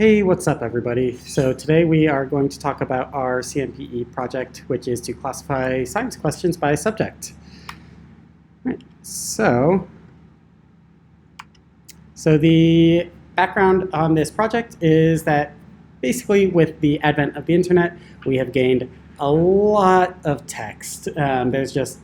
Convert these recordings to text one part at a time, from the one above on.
Hey, what's up, everybody? So today we are going to talk about our CMPE project, which is to classify science questions by subject. Right. So the background on this project is that basically with the advent of the internet, we have gained a lot of text. There's just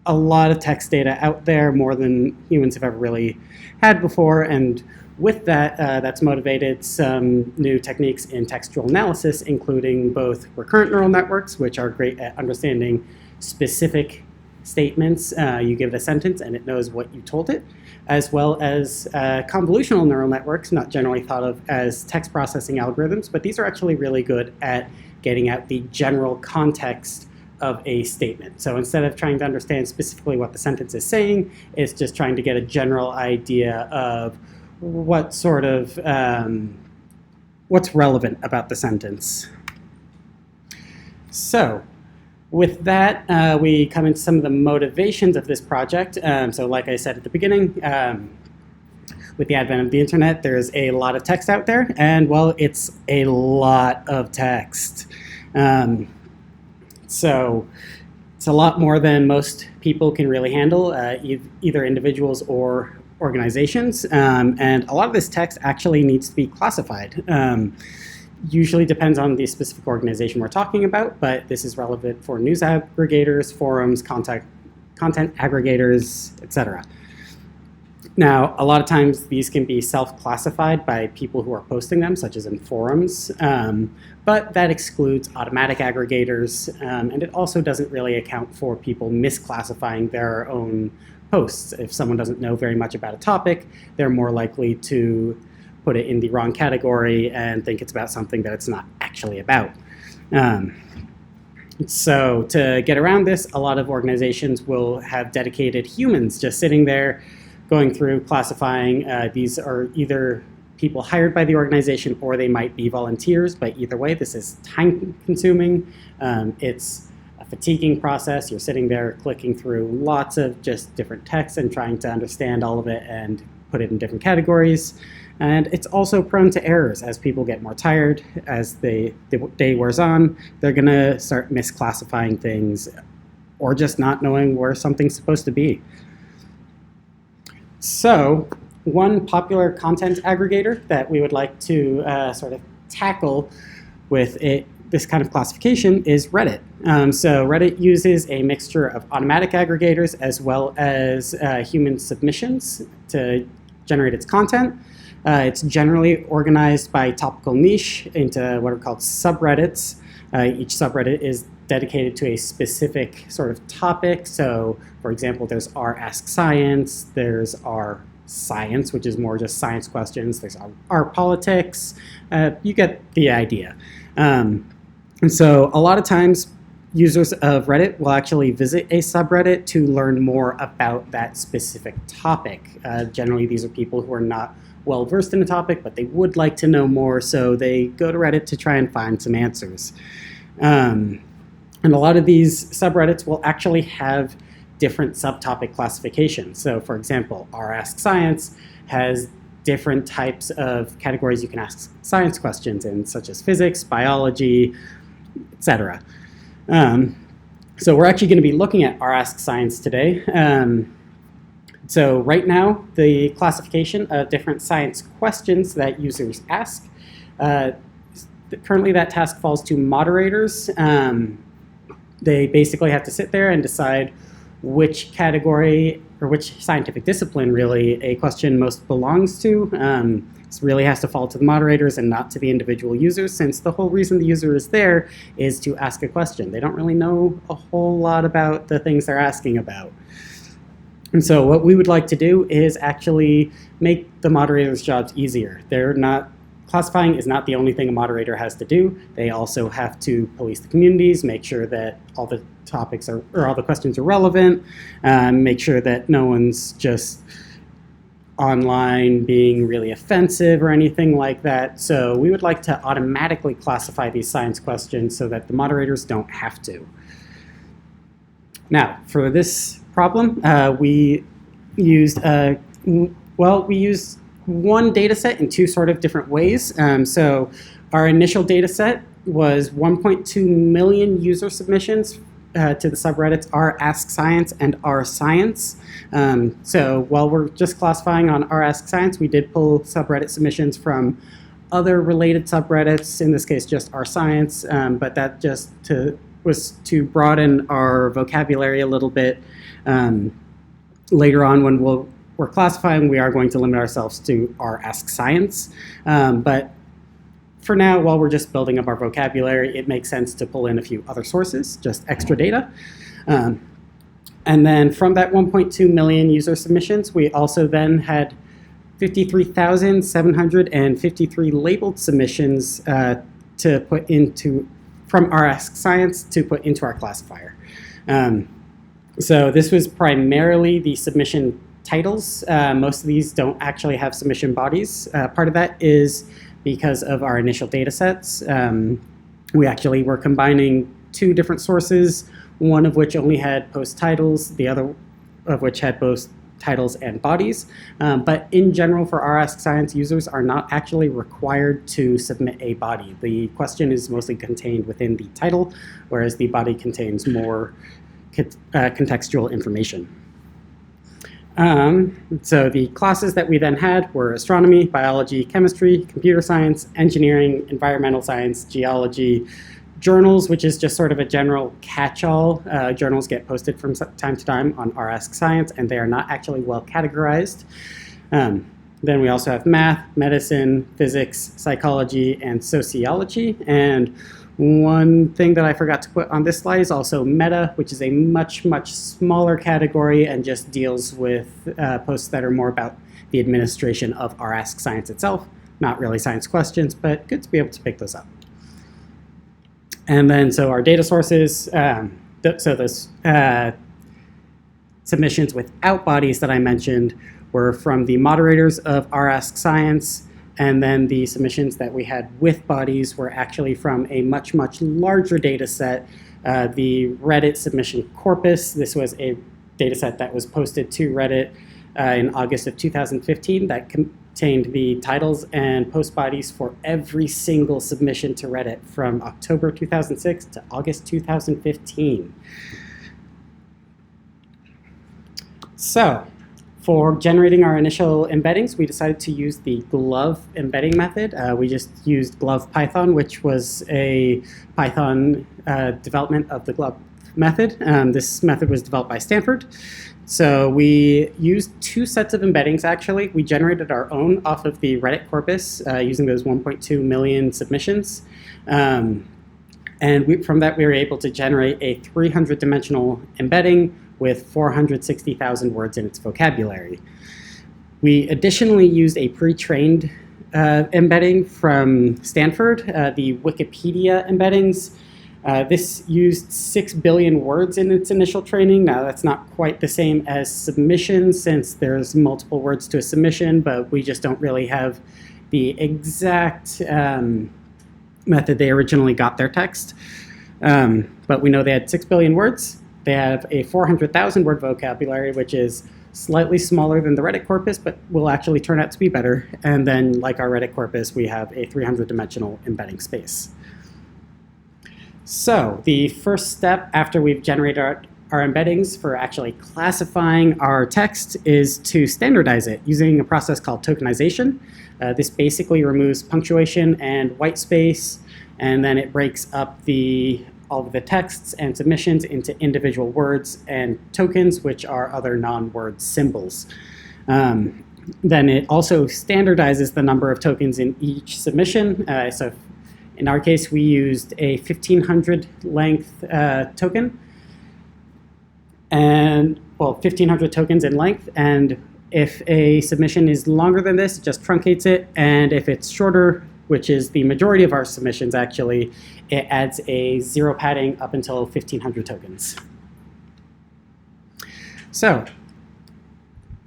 a lot of text data out there, more than humans have ever really had before, and with that, that's motivated some new techniques in textual analysis, including both recurrent neural networks, which are great at understanding specific statements. You give it a sentence and it knows what you told it, as well as convolutional neural networks, not generally thought of as text processing algorithms, but these are actually really good at getting at the general context of a statement. So instead of trying to understand specifically what the sentence is saying, it's just trying to get a general idea of what sort of, what's relevant about the sentence. So with that, we come into some of the motivations of this project. So like I said at the beginning, with the advent of the internet, there's a lot of text out there, and well, it's a lot of text. So it's a lot more than most people can really handle, either individuals or organizations, and a lot of this text actually needs to be classified. Usually depends on the specific organization we're talking about, but this is relevant for news aggregators, forums, content aggregators, etc. Now, a lot of times these can be self-classified by people who are posting them, such as in forums, but that excludes automatic aggregators, and it also doesn't really account for people misclassifying their own posts. If someone doesn't know very much about a topic, they're more likely to put it in the wrong category and think it's about something that it's not actually about. So to get around this, a lot of organizations will have dedicated humans just sitting there going through classifying. These are either people hired by the organization or they might be volunteers, but either way, this is time consuming. It's a fatiguing process. You're sitting there clicking through lots of just different text and trying to understand all of it and put it in different categories. And it's also prone to errors. As people get more tired, as the day wears on, they're gonna start misclassifying things or just not knowing where something's supposed to be. So one popular content aggregator that we would like to sort of tackle with this kind of classification is Reddit. So Reddit uses a mixture of automatic aggregators as well as human submissions to generate its content. It's generally organized by topical niche into what are called subreddits. Each subreddit is dedicated to a specific sort of topic. So, for example, there's r/ask_science, there's r/science, which is more just science questions, there's r/politics. You get the idea. And so a lot of times, users of Reddit will actually visit a subreddit to learn more about that specific topic. Generally, these are people who are not well versed in a topic, but they would like to know more, so they go to Reddit to try and find some answers. And a lot of these subreddits will actually have different subtopic classifications. So for example, r/ask_science has different types of categories you can ask science questions in, such as physics, biology, etc. So we're actually going to be looking at r/ask_science today. So right now, the classification of different science questions that users ask, currently that task falls to moderators. They basically have to sit there and decide which category or which scientific discipline really a question most belongs to. This really has to fall to the moderators and not to the individual users, since the whole reason the user is there is to ask a question. They don't really know a whole lot about the things they're asking about. And so what we would like to do is actually make the moderators' jobs easier. Classifying is not the only thing a moderator has to do. They also have to police the communities, make sure that all the topics or all the questions are relevant, make sure that no one's just online being really offensive or anything like that. So we would like to automatically classify these science questions so that the moderators don't have to. Now, for this problem, we used one data set in two sort of different ways. So our initial data set was 1.2 million user submissions to the subreddits r/ask_science and r/science. So while we're just classifying on r/ask_science, we did pull subreddit submissions from other related subreddits, in this case just r/science, but that just was to broaden our vocabulary a little bit. Later on when we're classifying, we are going to limit ourselves to r/ask_science. But for now, while we're just building up our vocabulary, it makes sense to pull in a few other sources, just extra data. And then from that 1.2 million user submissions, we also then had 53,753 labeled submissions to put into, from r/ask_science to put into our classifier. So this was primarily the submission titles. Most of these don't actually have submission bodies. Part of that is because of our initial data sets. We actually were combining two different sources, one of which only had post titles, the other of which had both titles and bodies. But in general, for r/ask_science, users are not actually required to submit a body. The question is mostly contained within the title, whereas the body contains more contextual information. So the classes that we then had were astronomy, biology, chemistry, computer science, engineering, environmental science, geology, journals, which is just sort of a general catch-all. Journals get posted from time to time on r/ask_science, and they are not actually well categorized. Then we also have math, medicine, physics, psychology, and sociology. And one thing that I forgot to put on this slide is also meta, which is a much, much smaller category and just deals with posts that are more about the administration of r/ask_science itself. Not really science questions, but good to be able to pick those up. And then, so our data sources, so those submissions without bodies that I mentioned were from the moderators of r/ask_science, and then the submissions that we had with bodies were actually from a much, much larger data set, the Reddit submission corpus. This was a data set that was posted to Reddit in August of 2015 that contained the titles and post bodies for every single submission to Reddit from October 2006 to August 2015. So, for generating our initial embeddings, we decided to use the GloVe embedding method. We just used GloVe Python, which was a Python development of the GloVe method. This method was developed by Stanford. So we used two sets of embeddings, actually. We generated our own off of the Reddit corpus using those 1.2 million submissions. And from that, we were able to generate a 300-dimensional embedding with 460,000 words in its vocabulary. We additionally used a pre-trained embedding from Stanford, the Wikipedia embeddings. This used 6 billion words in its initial training. Now, that's not quite the same as submissions, since there's multiple words to a submission, but we just don't really have the exact method they originally got their text. But we know they had 6 billion words. They have a 400,000 word vocabulary, which is slightly smaller than the Reddit corpus, but will actually turn out to be better. And then, like our Reddit corpus, we have a 300-dimensional embedding space. So the first step after we've generated our embeddings for actually classifying our text is to standardize it using a process called tokenization. This basically removes punctuation and white space, and then it breaks up all of the texts and submissions into individual words and tokens, which are other non-word symbols. Then it also standardizes the number of tokens in each submission. So in our case, we used a 1500 length token, and 1500 tokens in length. And if a submission is longer than this, it just truncates it. And if it's shorter, which is the majority of our submissions actually, it adds a 0 padding up until 1500 tokens. So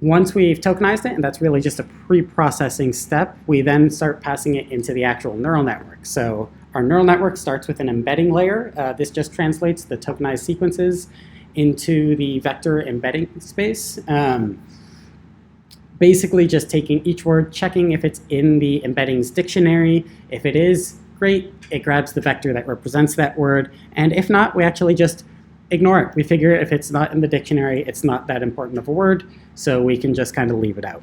once we've tokenized it, and that's really just a pre-processing step, we then start passing it into the actual neural network. So our neural network starts with an embedding layer. This just translates the tokenized sequences into the vector embedding space. basically just taking each word, checking if it's in the embeddings dictionary. If it is, great, it grabs the vector that represents that word. And if not, we actually just ignore it. We figure if it's not in the dictionary, it's not that important of a word, so we can just kind of leave it out.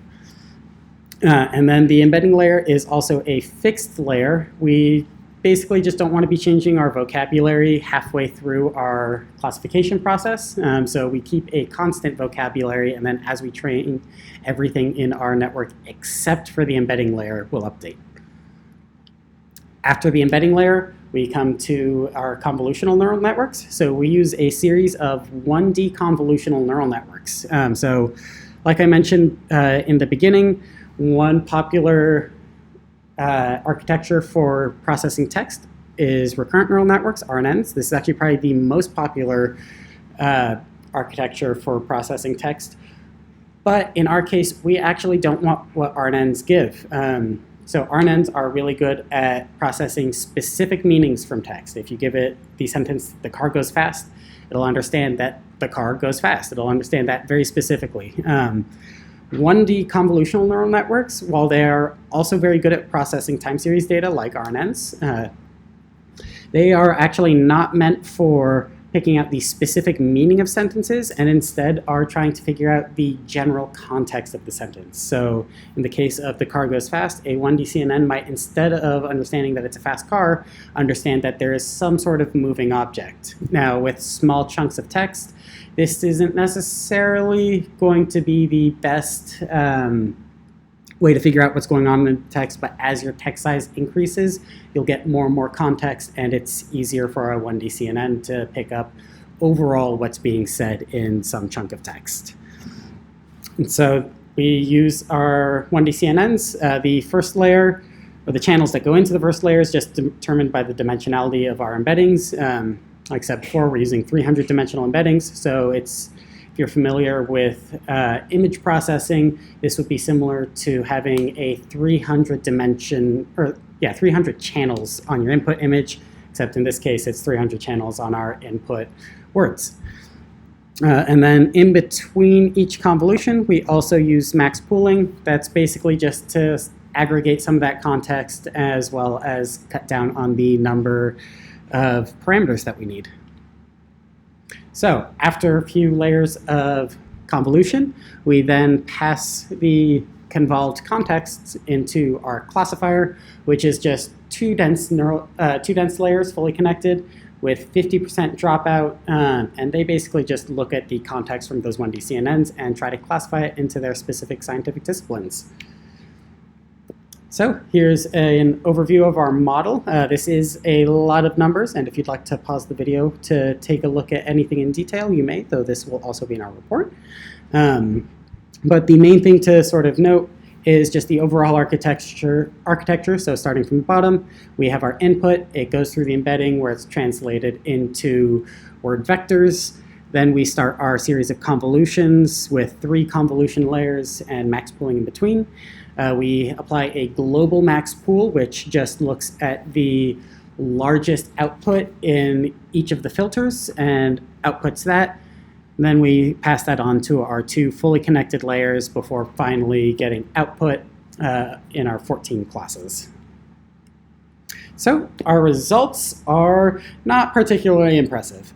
And then the embedding layer is also a fixed layer. We basically just don't want to be changing our vocabulary halfway through our classification process. So we keep a constant vocabulary, and then as we train, everything in our network except for the embedding layer will update. After the embedding layer, we come to our convolutional neural networks. So we use a series of 1D convolutional neural networks. So like I mentioned in the beginning, one popular architecture for processing text is recurrent neural networks, RNNs. This is actually probably the most popular architecture for processing text. But in our case, we actually don't want what RNNs give. So RNNs are really good at processing specific meanings from text. If you give it the sentence, "the car goes fast," it'll understand that the car goes fast. It'll understand that very specifically. 1D convolutional neural networks, while they're also very good at processing time series data like RNNs, they are actually not meant for picking out the specific meaning of sentences, and instead are trying to figure out the general context of the sentence. So in the case of "the car goes fast," a 1D CNN might, instead of understanding that it's a fast car, understand that there is some sort of moving object. Now, with small chunks of text, this isn't necessarily going to be the best way to figure out what's going on in the text, but as your text size increases, you'll get more and more context, and it's easier for our 1D CNN to pick up overall what's being said in some chunk of text. And so we use our 1D CNNs. The first layer, or the channels that go into the first layer, is just determined by the dimensionality of our embeddings. Like I said before, we're using 300 dimensional embeddings, so it's, if you're familiar with image processing, this would be similar to having a 300 channels on your input image, except in this case, it's 300 channels on our input words. And then in between each convolution, we also use max pooling. That's basically just to aggregate some of that context as well as cut down on the number of parameters that we need. So after a few layers of convolution, we then pass the convolved contexts into our classifier, which is just two dense layers fully connected with 50% dropout, and they basically just look at the context from those 1D CNNs and try to classify it into their specific scientific disciplines. So here's an overview of our model. This is a lot of numbers, and if you'd like to pause the video to take a look at anything in detail, you may, though this will also be in our report. But the main thing to sort of note is just the overall architecture. So starting from the bottom, we have our input. It goes through the embedding where it's translated into word vectors. Then we start our series of convolutions with 3 convolution layers and max pooling in between. We apply a global max pool, which just looks at the largest output in each of the filters and outputs that. And then we pass that on to our 2 fully connected layers before finally getting output in our 14 classes. So our results are not particularly impressive.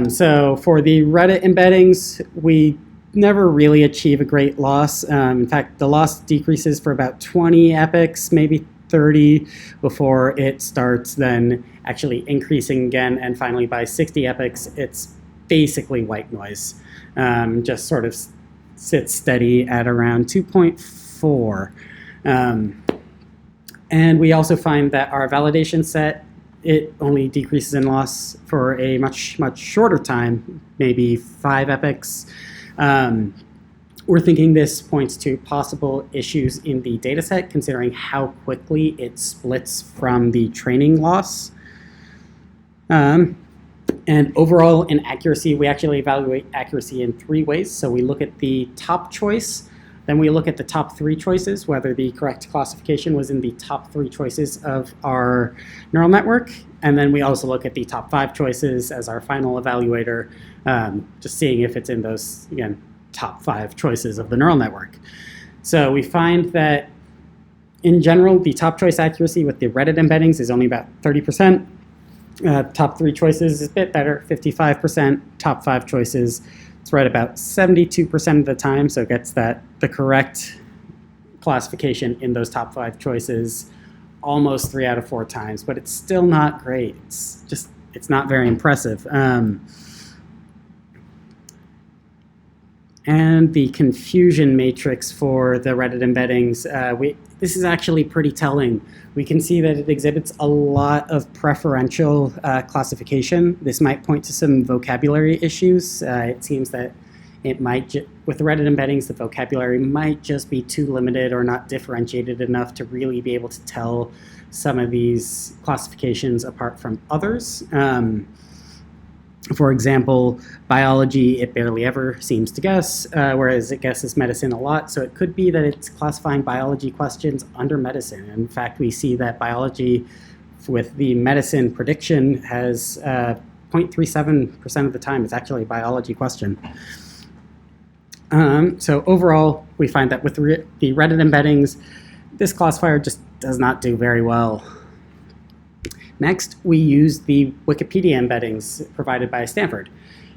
So for the Reddit embeddings, we never really achieve a great loss. In fact, the loss decreases for about 20 epochs, maybe 30, before it starts then actually increasing again. And finally, by 60 epochs, it's basically white noise. Just sort of sits steady at around 2.4. And we also find that our validation set, it only decreases in loss for a much, much shorter time, maybe 5 epochs. We're thinking this points to possible issues in the dataset, considering how quickly it splits from the training loss. And overall, in accuracy, we actually evaluate accuracy in 3 ways. So we look at the top choice, then we look at the top 3 choices, whether the correct classification was in the top 3 choices of our neural network. And then we also look at the top 5 choices as our final evaluator, just seeing if it's in those, again, top 5 choices of the neural network. So we find that in general, the top choice accuracy with the Reddit embeddings is only about 30%. Top 3 choices is a bit better, 55%. Top 5 choices, it's right about 72% of the time, so it gets the correct classification in those top 5 choices almost 3 out of 4 times, but it's still not great. It's not very impressive. And the confusion matrix for the Reddit embeddings, this is actually pretty telling. We can see that it exhibits a lot of preferential classification. This might point to some vocabulary issues. It seems that it might, with the Reddit embeddings, the vocabulary might just be too limited or not differentiated enough to really be able to tell some of these classifications apart from others. For example, biology, it barely ever seems to guess, whereas it guesses medicine a lot. So it could be that it's classifying biology questions under medicine. In fact, we see that biology with the medicine prediction has 0.37% of the time it's actually a biology question. So overall, we find that with the Reddit embeddings, this classifier just does not do very well. Next, we use the Wikipedia embeddings provided by Stanford.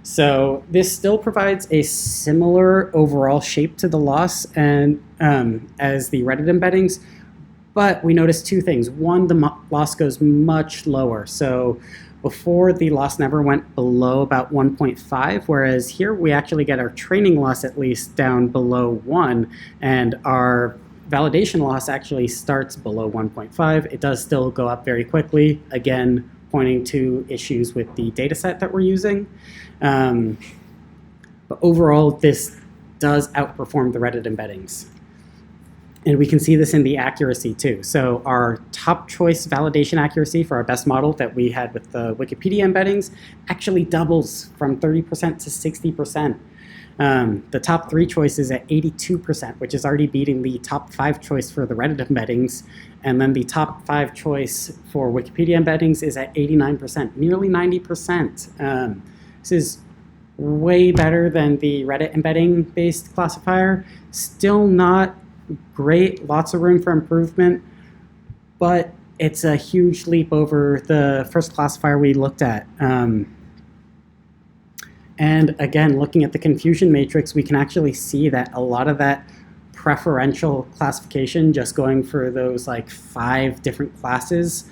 So this still provides a similar overall shape to the loss and as the Reddit embeddings, but we notice 2 things. One, the loss goes much lower. So before, the loss never went below about 1.5, whereas here we actually get our training loss at least down below 1, and our validation loss actually starts below 1.5. It does still go up very quickly, again, pointing to issues with the data set that we're using. But overall, this does outperform the Reddit embeddings. And we can see this in the accuracy too. So our top choice validation accuracy for our best model that we had with the Wikipedia embeddings actually doubles from 30% to 60%. The top 3 choices at 82%, which is already beating the top 5 choice for the Reddit embeddings. And then the top 5 choice for Wikipedia embeddings is at 89%, nearly 90%. This is way better than the Reddit embedding-based classifier. Still not great, lots of room for improvement, but it's a huge leap over the first classifier we looked at. And again, looking at the confusion matrix, we can actually see that a lot of that preferential classification, just going for those like 5 different classes,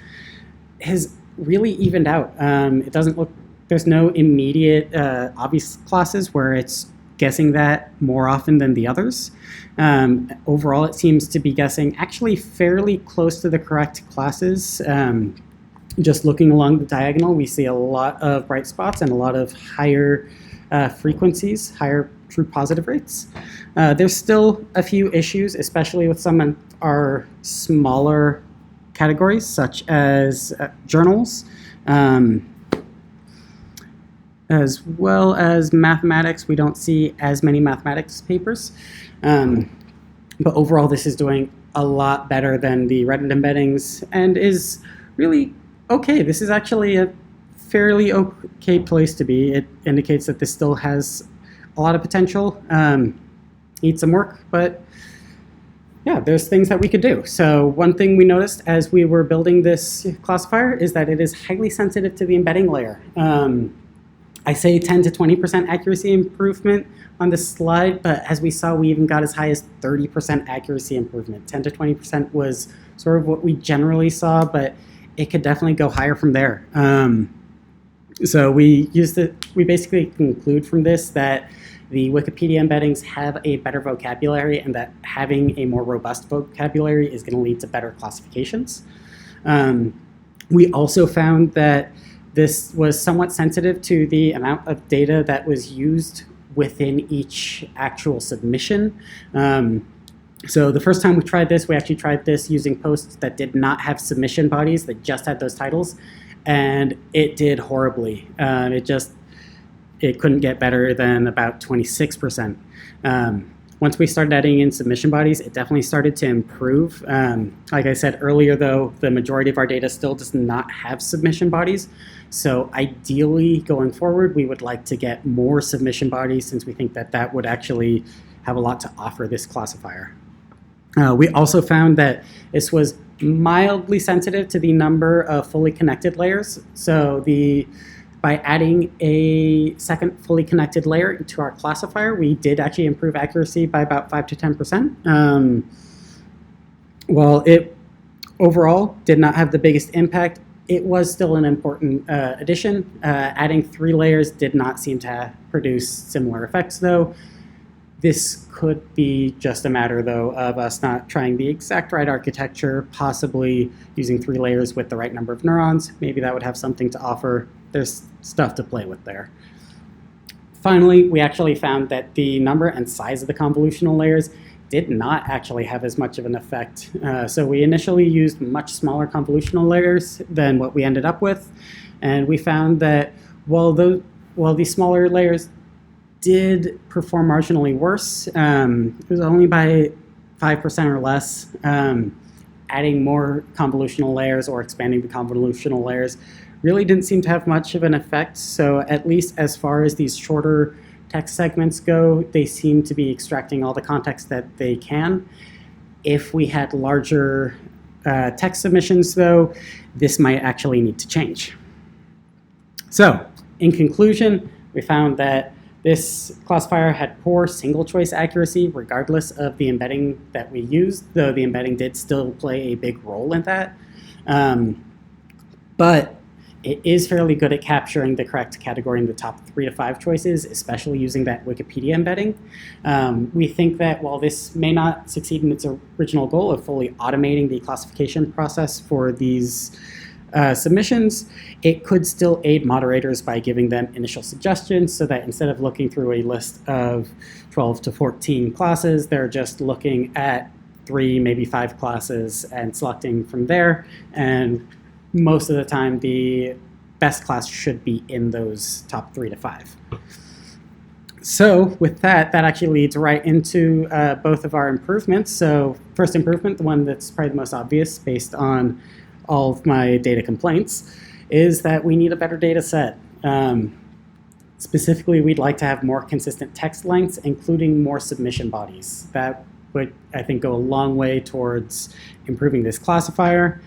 has really evened out. It doesn't look, there's no immediate obvious classes where it's guessing that more often than the others. Overall, it seems to be guessing actually fairly close to the correct classes. Just looking along the diagonal, we see a lot of bright spots and a lot of higher frequencies, higher true positive rates. There's still a few issues, especially with some of our smaller categories, such as journals, as well as mathematics. We don't see as many mathematics papers. But overall, this is doing a lot better than the Reddit embeddings and is really okay. This is actually a fairly okay place to be. It indicates that this still has a lot of potential. Needs some work, but yeah, there's things that we could do. So one thing we noticed as we were building this classifier is that it is highly sensitive to the embedding layer. I say 10 to 20% accuracy improvement on this slide, but as we saw, we even got as high as 30% accuracy improvement. 10 to 20% was sort of what we generally saw, but it could definitely go higher from there. So we basically conclude from this that the Wikipedia embeddings have a better vocabulary and that having a more robust vocabulary is going to lead to better classifications. We also found that this was somewhat sensitive to the amount of data that was used within each actual submission. So the first time we tried this, we actually tried this using posts that did not have submission bodies, that just had those titles, and it did horribly. It couldn't get better than about 26%. Once we started adding in submission bodies, it definitely started to improve. Like I said earlier, though, the majority of our data still does not have submission bodies. So ideally, going forward, we would like to get more submission bodies since we think that that would actually have a lot to offer this classifier. We also found that this was mildly sensitive to the number of fully connected layers. So by adding a second fully connected layer to our classifier, we did actually improve accuracy by about 5 to 10%. While it overall did not have the biggest impact, it was still an important addition. Adding 3 layers did not seem to produce similar effects, though. This could be just a matter, though, of us not trying the exact right architecture, possibly using 3 layers with the right number of neurons. Maybe that would have something to offer. There's stuff to play with there. Finally, we actually found that the number and size of the convolutional layers did not actually have as much of an effect. So we initially used much smaller convolutional layers than what we ended up with. And we found that while these smaller layers did perform marginally worse, it was only by 5% or less. Adding more convolutional layers or expanding the convolutional layers really didn't seem to have much of an effect. So at least as far as these shorter text segments go, they seem to be extracting all the context that they can. If we had larger text submissions, though, this might actually need to change. So in conclusion, we found that this classifier had poor single choice accuracy regardless of the embedding that we used, though the embedding did still play a big role in that. But it is fairly good at capturing the correct category in the top 3 to 5 choices, especially using that Wikipedia embedding. We think that while this may not succeed in its original goal of fully automating the classification process for these submissions, it could still aid moderators by giving them initial suggestions so that instead of looking through a list of 12 to 14 classes, they're just looking at 3, maybe 5 classes and selecting from there. And most of the time, the best class should be in those top 3 to 5. So with that actually leads right into both of our improvements. So first improvement, the one that's probably the most obvious based on all of my data complaints, is that we need a better data set. Specifically, we'd like to have more consistent text lengths, including more submission bodies. That would, I think, go a long way towards improving this classifier.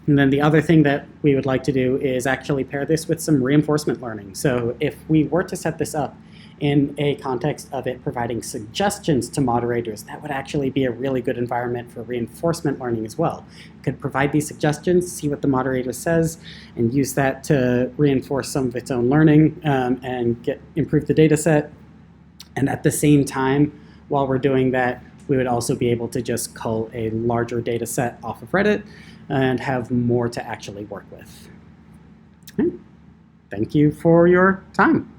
And then the other thing that we would like to do is actually pair this with some reinforcement learning. So if we were to set this up in a context of it providing suggestions to moderators, that would actually be a really good environment for reinforcement learning as well. It could provide these suggestions, see what the moderator says, and use that to reinforce some of its own learning and improve the data set. And at the same time, while we're doing that, we would also be able to just cull a larger data set off of Reddit and have more to actually work with. Okay. Thank you for your time.